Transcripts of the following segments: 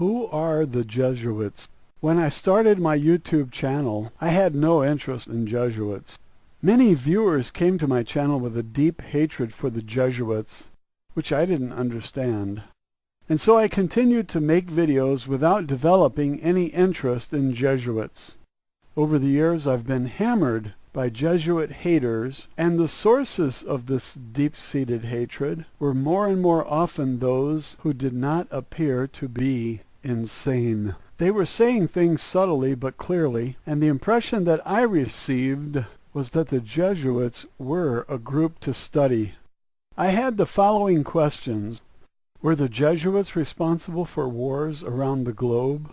Who are the Jesuits? When I started my YouTube channel, I had no interest in Jesuits. Many viewers came to my channel with a deep hatred for the Jesuits, which I didn't understand. And so I continued to make videos without developing any interest in Jesuits. Over the years, I've been hammered by Jesuit haters, and the sources of this deep-seated hatred were more and more often those who did not appear to be insane. They were saying things subtly but clearly, and the impression that I received was that the Jesuits were a group to study. I had the following questions. Were the Jesuits responsible for wars around the globe?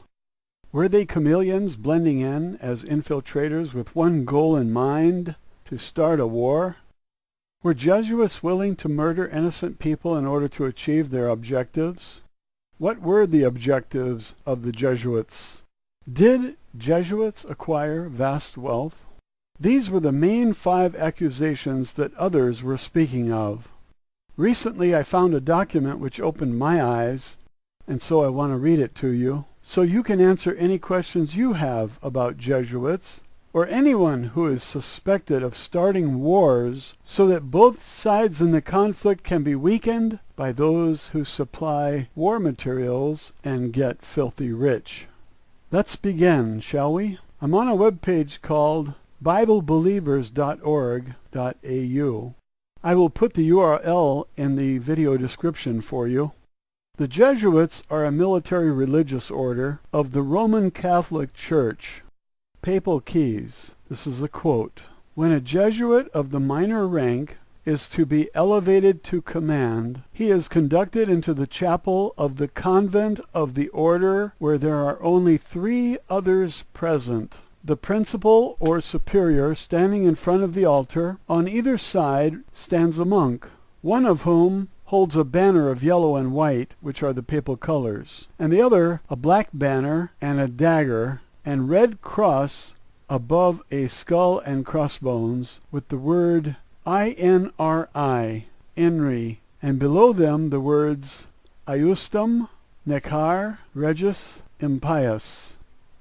Were they chameleons blending in as infiltrators with one goal in mind, to start a war? Were Jesuits willing to murder innocent people in order to achieve their objectives? What were the objectives of the Jesuits? Did Jesuits acquire vast wealth? These were the main 5 accusations that others were speaking of. Recently I found a document which opened my eyes, and so I want to read it to you, so you can answer any questions you have about Jesuits, or anyone who is suspected of starting wars so that both sides in the conflict can be weakened by those who supply war materials and get filthy rich. Let's begin, shall we? I'm on a webpage called BibleBelievers.org.au. I will put the URL in the video description for you. The Jesuits are a military religious order of the Roman Catholic Church. Papal Keys. This is a quote. When a Jesuit of the minor rank is to be elevated to command, he is conducted into the chapel of the convent of the order where there are only 3 others present. The principal or superior standing in front of the altar. On either side stands a monk, one of whom holds a banner of yellow and white, which are the papal colors, and the other a black banner and a dagger, and red cross above a skull and crossbones, with the word INRI, INRI, and below them the words Iustum, Necar, Regis, Impius,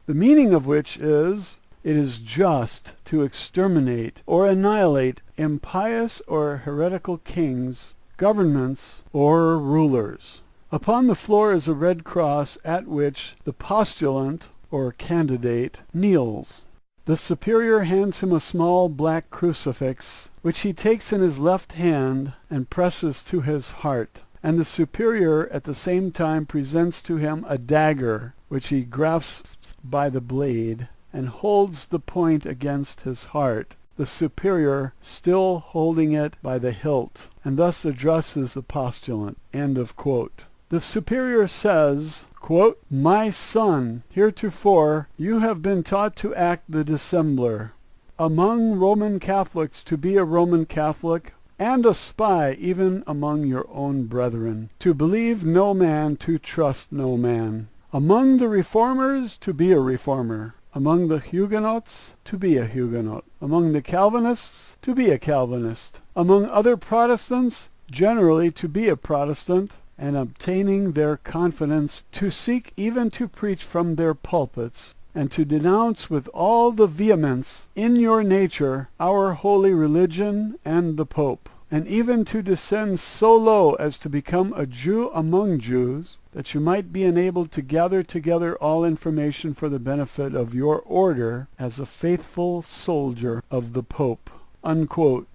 the meaning of which is, it is just to exterminate or annihilate impious or heretical kings, governments, or rulers. Upon the floor is a red cross at which the postulant, or candidate, kneels. The superior hands him a small black crucifix, which he takes in his left hand and presses to his heart, and the superior at the same time presents to him a dagger, which he grasps by the blade and holds the point against his heart, the superior still holding it by the hilt, and thus addresses the postulant. End of quote. The superior says, quote, "My son, heretofore you have been taught to act the dissembler among Roman Catholics, to be a Roman Catholic, and a spy even among your own brethren, to believe no man, to trust no man. Among the reformers, to be a reformer. Among the Huguenots, to be a Huguenot. Among the Calvinists, to be a Calvinist. Among other Protestants, generally to be a Protestant, and obtaining their confidence, to seek even to preach from their pulpits, and to denounce with all the vehemence in your nature our holy religion and the Pope, and even to descend so low as to become a Jew among Jews, that you might be enabled to gather together all information for the benefit of your order as a faithful soldier of the Pope." Unquote.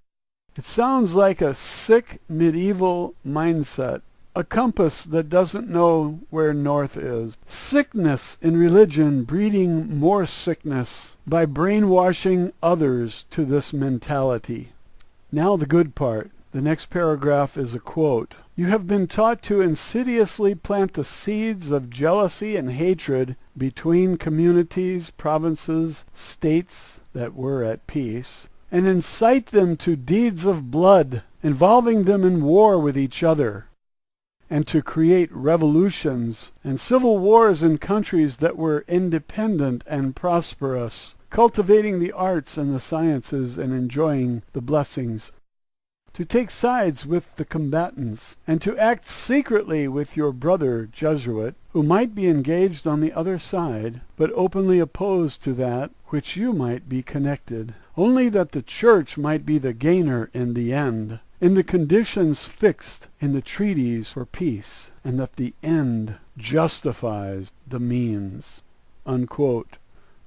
It sounds like a sick medieval mindset. A compass that doesn't know where north is. Sickness in religion breeding more sickness by brainwashing others to this mentality. Now the good part. The next paragraph is a quote. "You have been taught to insidiously plant the seeds of jealousy and hatred between communities, provinces, states that were at peace, and incite them to deeds of blood, involving them in war with each other, and to create revolutions and civil wars in countries that were independent and prosperous, cultivating the arts and the sciences and enjoying the blessings to take sides with the combatants, and to act secretly with your brother Jesuit, who might be engaged on the other side, but openly opposed to that which you might be connected, only that the church might be the gainer in the end, in the conditions fixed in the treaties for peace, and that the end justifies the means." Unquote.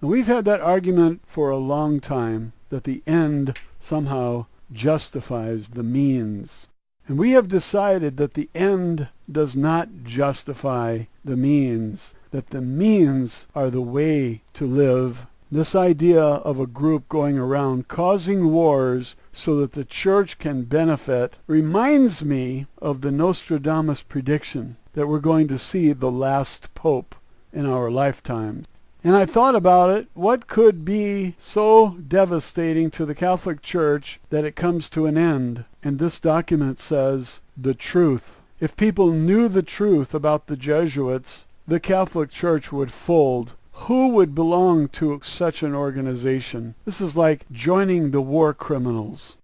And we've had that argument for a long time, that the end somehow justifies the means. And we have decided that the end does not justify the means, that the means are the way to live. This idea of a group going around causing wars so that the church can benefit reminds me of the Nostradamus prediction that we're going to see the last pope in our lifetime. And I thought about it, what could be so devastating to the Catholic Church that it comes to an end? And this document says, the truth. If people knew the truth about the Jesuits, the Catholic Church would fold. Who would belong to such an organization? This is like joining the war criminals.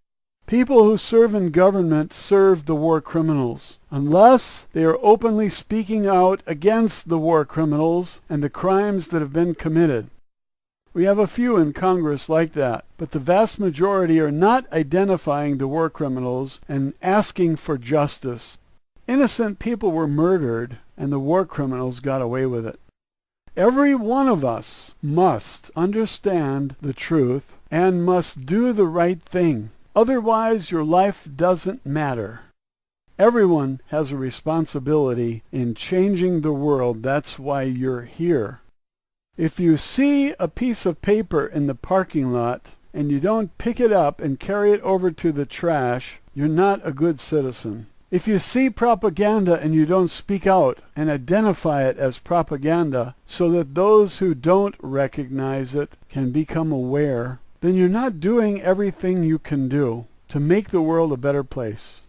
People who serve in government serve the war criminals, unless they are openly speaking out against the war criminals and the crimes that have been committed. We have a few in Congress like that, but the vast majority are not identifying the war criminals and asking for justice. Innocent people were murdered, and the war criminals got away with it. Every one of us must understand the truth and must do the right thing. Otherwise, your life doesn't matter. Everyone has a responsibility in changing the world. That's why you're here. If you see a piece of paper in the parking lot and you don't pick it up and carry it over to the trash, you're not a good citizen. If you see propaganda and you don't speak out and identify it as propaganda so that those who don't recognize it can become aware, then you're not doing everything you can do to make the world a better place.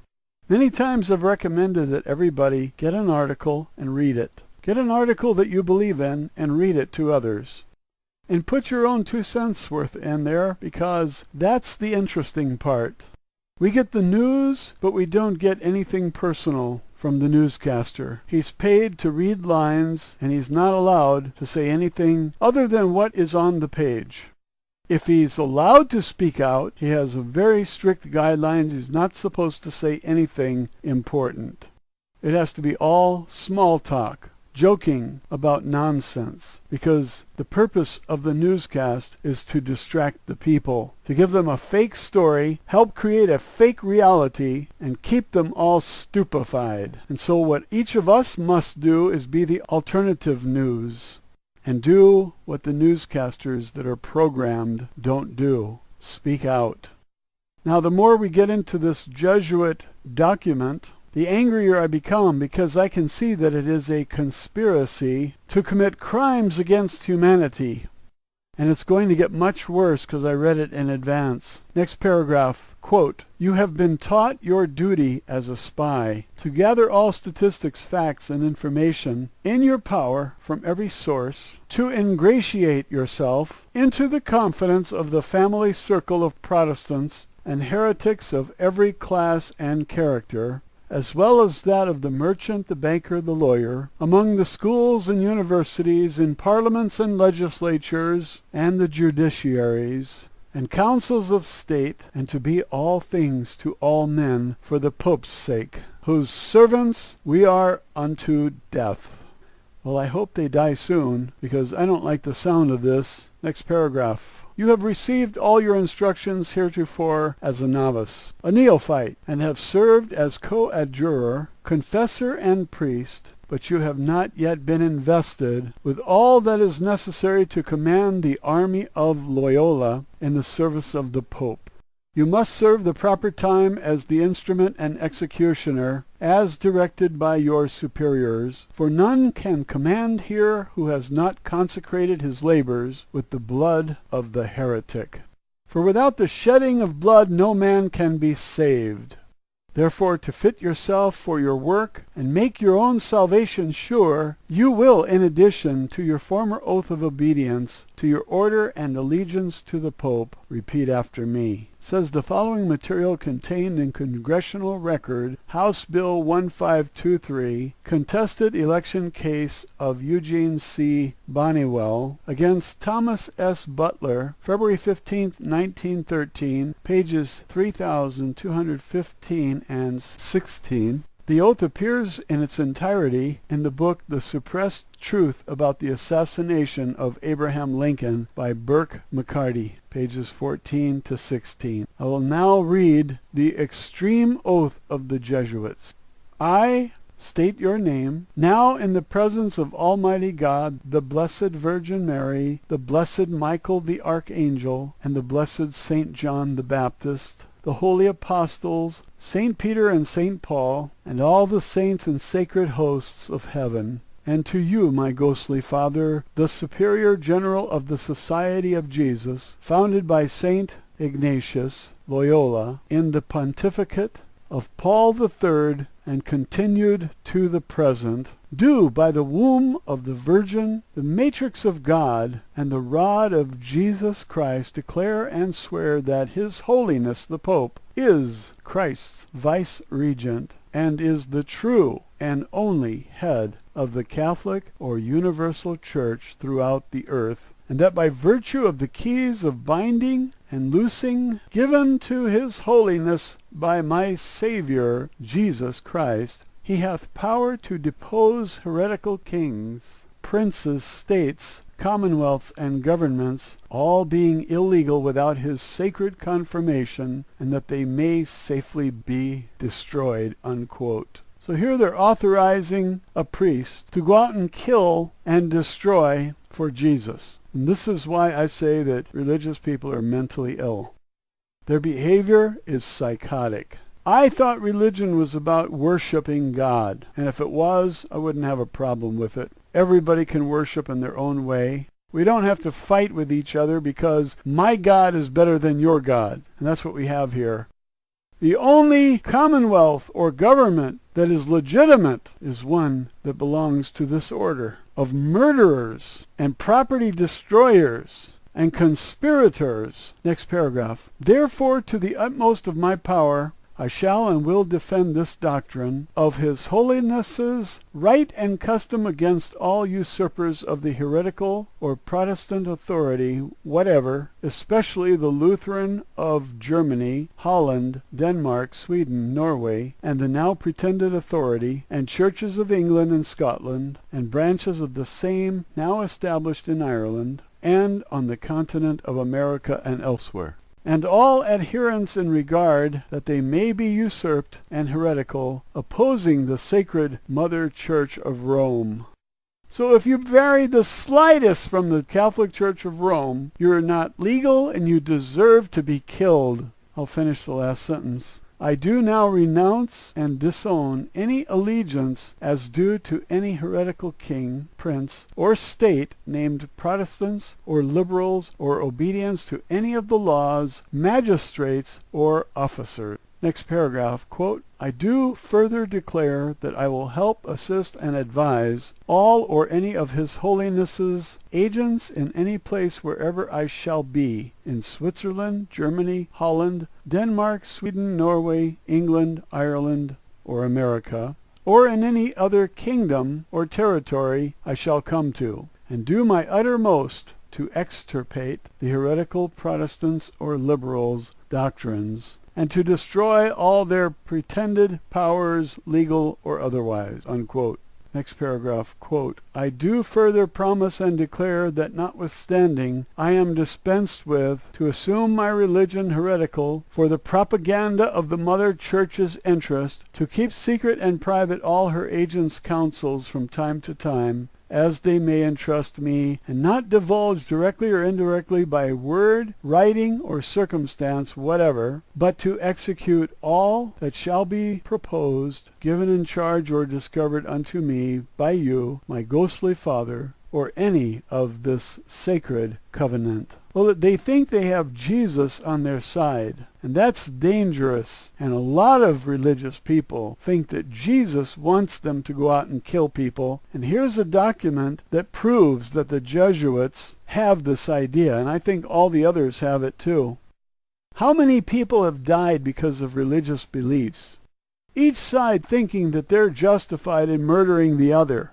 Many times I've recommended that everybody get an article and read it. Get an article that you believe in and read it to others. And put your own 2 cents worth in there, because that's the interesting part. We get the news, but we don't get anything personal from the newscaster. He's paid to read lines, and he's not allowed to say anything other than what is on the page. If he's allowed to speak out, he has a very strict guidelines. He's not supposed to say anything important. It has to be all small talk, joking about nonsense, because the purpose of the newscast is to distract the people, to give them a fake story, help create a fake reality, and keep them all stupefied. And so what each of us must do is be the alternative news, and do what the newscasters that are programmed don't do. Speak out. Now, the more we get into this Jesuit document, the angrier I become, because I can see that it is a conspiracy to commit crimes against humanity. And it's going to get much worse because I read it in advance. Next paragraph, quote, "You have been taught your duty as a spy to gather all statistics, facts, and information in your power from every source, to ingratiate yourself into the confidence of the family circle of Protestants and heretics of every class and character, as well as that of the merchant, the banker, the lawyer, among the schools and universities, in parliaments and legislatures, and the judiciaries, and councils of state, and to be all things to all men for the Pope's sake, whose servants we are unto death." Well, I hope they die soon, because I don't like the sound of this. Next paragraph. "You have received all your instructions heretofore as a novice, a neophyte, and have served as coadjutor, confessor, and priest, but you have not yet been invested with all that is necessary to command the army of Loyola in the service of the Pope. You must serve the proper time as the instrument and executioner, as directed by your superiors, for none can command here who has not consecrated his labors with the blood of the heretic. For without the shedding of blood no man can be saved. Therefore, to fit yourself for your work and make your own salvation sure, you will, in addition to your former oath of obedience to your order and allegiance to the Pope, repeat after me. says the following material contained in Congressional Record, House Bill 1523, contested election case of Eugene C. Bonnewell against Thomas S. Butler, February 15, 1913, pages 3215 and 16. The oath appears in its entirety in the book The Suppressed Truth About the Assassination of Abraham Lincoln by Burke McCarty, pages 14 to 16. I will now read the extreme oath of the Jesuits. I state your name, now in the presence of Almighty God, the Blessed Virgin Mary, the Blessed Michael the Archangel, and the Blessed Saint John the Baptist, the holy apostles, St. Peter and St. Paul, and all the saints and sacred hosts of heaven, and to you, my ghostly father, the Superior General of the Society of Jesus, founded by St. Ignatius Loyola in the pontificate of Paul III, and continued to the present, do by the womb of the Virgin, the matrix of God, and the rod of Jesus Christ declare and swear that His Holiness the Pope is Christ's vice-regent, and is the true and only head of the Catholic or Universal Church throughout the earth, and that by virtue of the keys of binding and loosing given to His Holiness by my Saviour Jesus Christ, He hath power to depose heretical kings, princes, states, commonwealths, and governments, all being illegal without His sacred confirmation, and that they may safely be destroyed." Unquote. So here they're authorizing a priest to go out and kill and destroy for Jesus. And this is why I say that religious people are mentally ill. Their behavior is psychotic. I thought religion was about worshiping God, and if it was, I wouldn't have a problem with it. Everybody can worship in their own way. We don't have to fight with each other because my God is better than your God, and that's what we have here. The only commonwealth or government that is legitimate is one that belongs to this order of murderers and property destroyers and conspirators. Next paragraph. Therefore, to the utmost of my power, I shall and will defend this doctrine of His Holiness's right and custom against all usurpers of the heretical or Protestant authority whatever, especially the Lutheran of Germany, Holland, Denmark, Sweden, Norway, and the now pretended authority, and churches of England and Scotland, and branches of the same now established in Ireland, and on the continent of America and elsewhere, and all adherents in regard that they may be usurped and heretical, opposing the sacred Mother Church of Rome. So if you vary the slightest from the Catholic Church of Rome, you're not legal and you deserve to be killed. I'll finish the last sentence. I do now renounce and disown any allegiance as due to any heretical king, prince, or state named Protestants or liberals, or obedience to any of the laws, magistrates, or officers. Next paragraph, quote, I do further declare that I will help, assist, and advise all or any of His Holiness's agents in any place wherever I shall be, in Switzerland, Germany, Holland, Denmark, Sweden, Norway, England, Ireland, or America, or in any other kingdom or territory I shall come to, and do my uttermost to extirpate the heretical Protestants or liberals' doctrines, and to destroy all their pretended powers, legal or otherwise. Unquote. Next paragraph, quote, I do further promise and declare that notwithstanding I am dispensed with to assume my religion heretical for the propaganda of the Mother Church's interest, to keep secret and private all her agents' counsels from time to time, as they may entrust me, and not divulge directly or indirectly by word, writing, or circumstance whatever, but to execute all that shall be proposed, given in charge, or discovered unto me by you, my ghostly father, or any of this sacred covenant. Well, they think they have Jesus on their side, and that's dangerous. And a lot of religious people think that Jesus wants them to go out and kill people. And here's a document that proves that the Jesuits have this idea, and I think all the others have it too. How many people have died because of religious beliefs? Each side thinking that they're justified in murdering the other.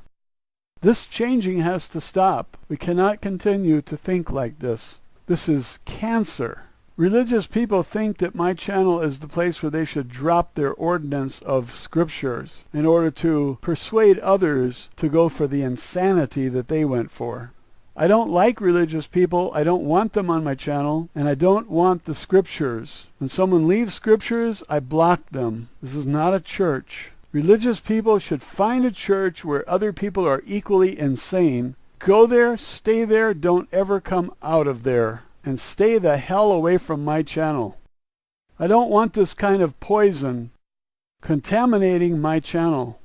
This changing has to stop. We cannot continue to think like this. This is cancer. Religious people think that my channel is the place where they should drop their ordinance of scriptures in order to persuade others to go for the insanity that they went for. I don't like religious people. I don't want them on my channel, and I don't want the scriptures. When someone leaves scriptures, I block them. This is not a church. Religious people should find a church where other people are equally insane. Go there, stay there, don't ever come out of there. And stay the hell away from my channel. I don't want this kind of poison contaminating my channel.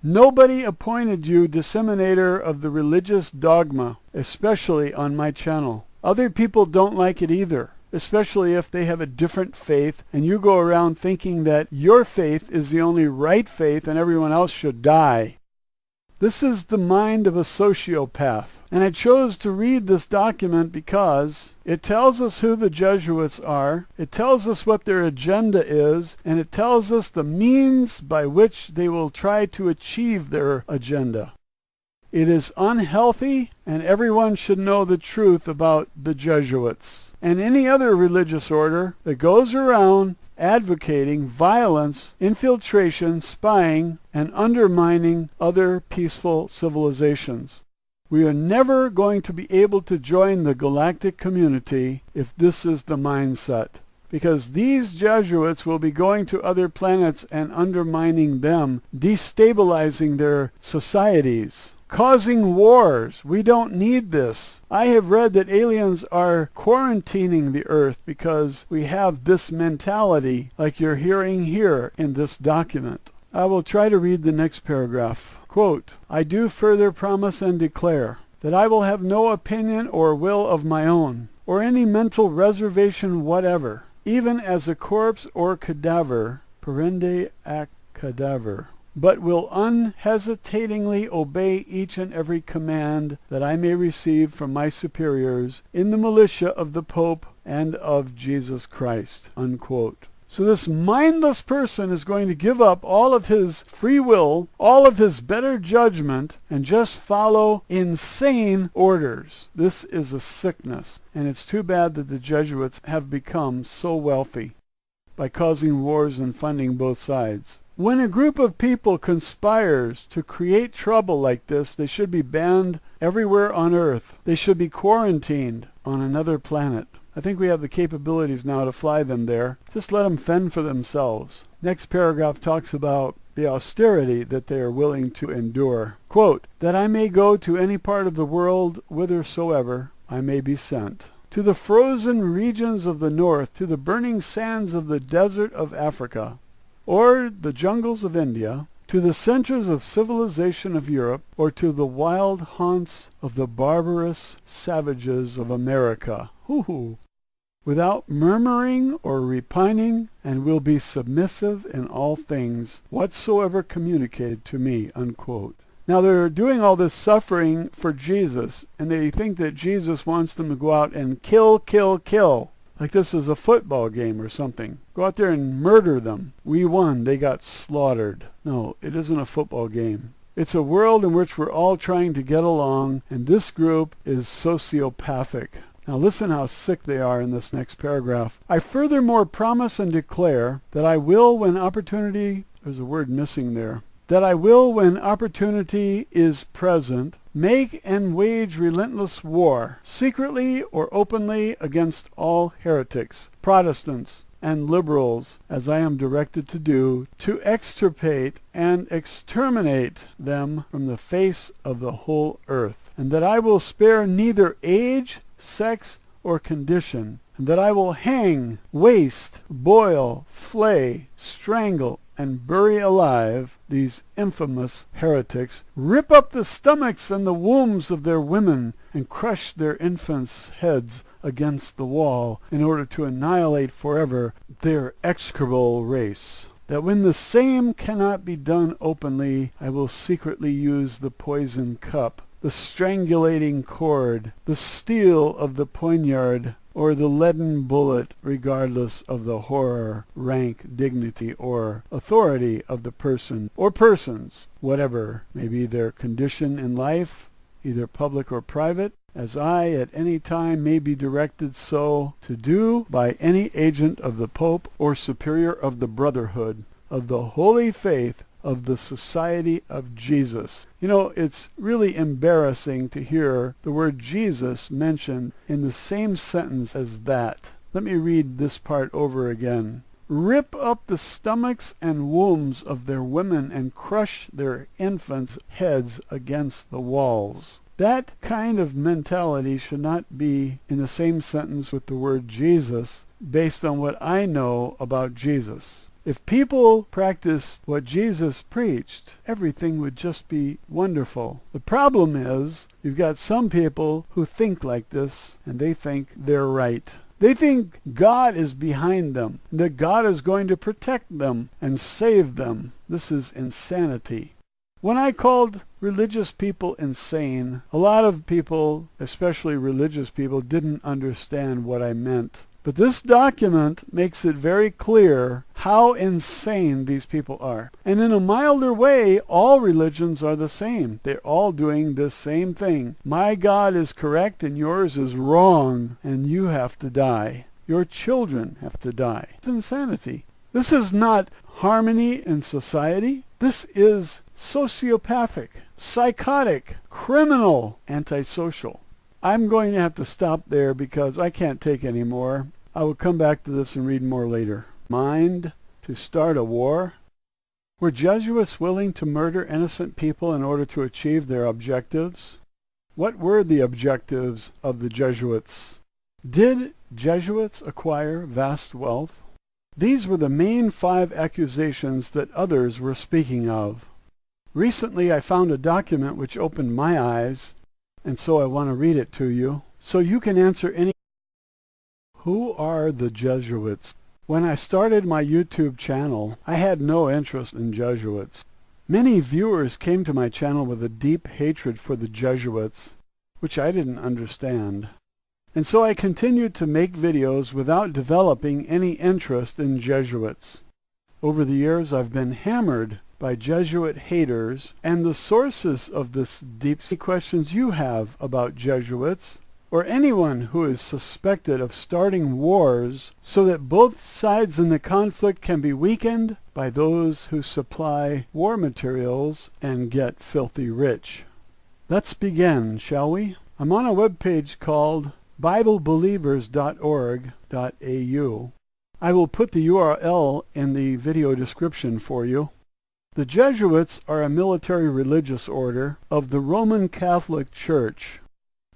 Nobody appointed you disseminator of the religious dogma, especially on my channel. Other people don't like it either, especially if they have a different faith and you go around thinking that your faith is the only right faith and everyone else should die. This is the mind of a sociopath. And I chose to read this document because it tells us who the Jesuits are, it tells us what their agenda is, and it tells us the means by which they will try to achieve their agenda. It is unhealthy, and everyone should know the truth about the Jesuits and any other religious order that goes around advocating violence, infiltration, spying, and undermining other peaceful civilizations. We are never going to be able to join the galactic community if this is the mindset, because these Jesuits will be going to other planets and undermining them, destabilizing their societies, causing wars. We don't need this. I have read that aliens are quarantining the Earth because we have this mentality like you're hearing here in this document. I will try to read the next paragraph. Quote, I do further promise and declare that I will have no opinion or will of my own, or any mental reservation whatever, even as a corpse or cadaver, parende ac cadaver, but will unhesitatingly obey each and every command that I may receive from my superiors in the militia of the Pope and of Jesus Christ. Unquote. So this mindless person is going to give up all of his free will, all of his better judgment, and just follow insane orders. This is a sickness, and it's too bad that the Jesuits have become so wealthy by causing wars and funding both sides. When a group of people conspires to create trouble like this, they should be banned everywhere on Earth. They should be quarantined on another planet. I think we have the capabilities now to fly them there. Just let them fend for themselves. Next paragraph talks about the austerity that they are willing to endure. Quote, that I may go to any part of the world whithersoever I may be sent. To the frozen regions of the north, to the burning sands of the desert of Africa, or the jungles of India, to the centers of civilization of Europe, or to the wild haunts of the barbarous savages of America. Hoo-hoo. Without murmuring or repining, and will be submissive in all things whatsoever communicated to me. Unquote. Now they're doing all this suffering for Jesus, and they think that Jesus wants them to go out and kill, kill, kill. Like this is a football game or something. Go out there and murder them. We won. They got slaughtered. No, it isn't a football game. It's a world in which we're all trying to get along, and this group is sociopathic. Now listen how sick they are in this next paragraph. I furthermore promise and declare that I will, when opportunity, there's a word missing there, that I will, when opportunity is present, make and wage relentless war, secretly or openly, against all heretics, Protestants, and liberals, as I am directed to do, to extirpate and exterminate them from the face of the whole earth, and that I will spare neither age, sex, or condition, and that I will hang, waste, boil, flay, strangle, and bury alive these infamous heretics, rip up the stomachs and the wombs of their women, and crush their infants' heads against the wall, in order to annihilate forever their execrable race. That when the same cannot be done openly, I will secretly use the poison cup, the strangulating cord, the steel of the poignard, or the leaden bullet, regardless of the horror, rank, dignity, or authority of the person or persons, whatever may be their condition in life, either public or private, as I at any time may be directed so to do by any agent of the Pope or superior of the Brotherhood, of the Holy Faith, of the Society of Jesus. You know, it's really embarrassing to hear the word Jesus mentioned in the same sentence as that. Let me read this part over again. Rip up the stomachs and wombs of their women and crush their infants' heads against the walls. That kind of mentality should not be in the same sentence with the word Jesus, based on what I know about Jesus. If people practiced what Jesus preached, everything would just be wonderful. The problem is, you've got some people who think like this, and they think they're right. They think God is behind them, that God is going to protect them and save them. This is insanity. When I called religious people insane, a lot of people, especially religious people, didn't understand what I meant. But this document makes it very clear how insane these people are. And in a milder way, all religions are the same. They're all doing the same thing. My God is correct and yours is wrong, and you have to die. Your children have to die. It's insanity. This is not harmony in society. This is sociopathic, psychotic, criminal, antisocial. I'm going to have to stop there because I can't take any more. I will come back to this and read more later. Mind to start a war? Were Jesuits willing to murder innocent people in order to achieve their objectives? What were the objectives of the Jesuits? Did Jesuits acquire vast wealth? These were the main 5 accusations that others were speaking of. Recently I found a document which opened my eyes, and so I want to read it to you, so you can answer any. Who are the Jesuits? When I started my YouTube channel, I had no interest in Jesuits. Many viewers came to my channel with a deep hatred for the Jesuits, which I didn't understand. And so I continued to make videos without developing any interest in Jesuits. Over the years I've been hammered by Jesuit haters, and the sources of this deep questions you have about Jesuits, or anyone who is suspected of starting wars so that both sides in the conflict can be weakened by those who supply war materials and get filthy rich. Let's begin, shall we? I'm on a webpage called BibleBelievers.org.au. I will put the URL in the video description for you. The Jesuits are a military religious order of the Roman Catholic Church.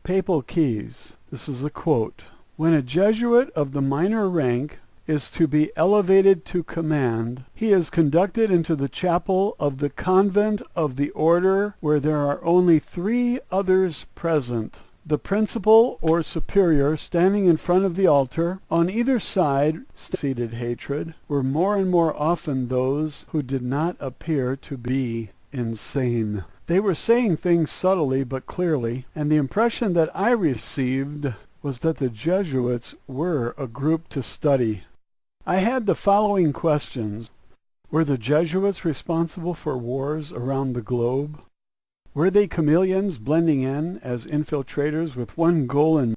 Papal Keys. This is a quote. When a Jesuit of the minor rank is to be elevated to command, he is conducted into the chapel of the convent of the order where there are only 3 others present. The principal or superior standing in front of the altar, on either side seated hatred, were more and more often those who did not appear to be insane. They were saying things subtly but clearly, and the impression that I received was that the Jesuits were a group to study. I had the following questions. Were the Jesuits responsible for wars around the globe? Were they chameleons blending in as infiltrators with one goal in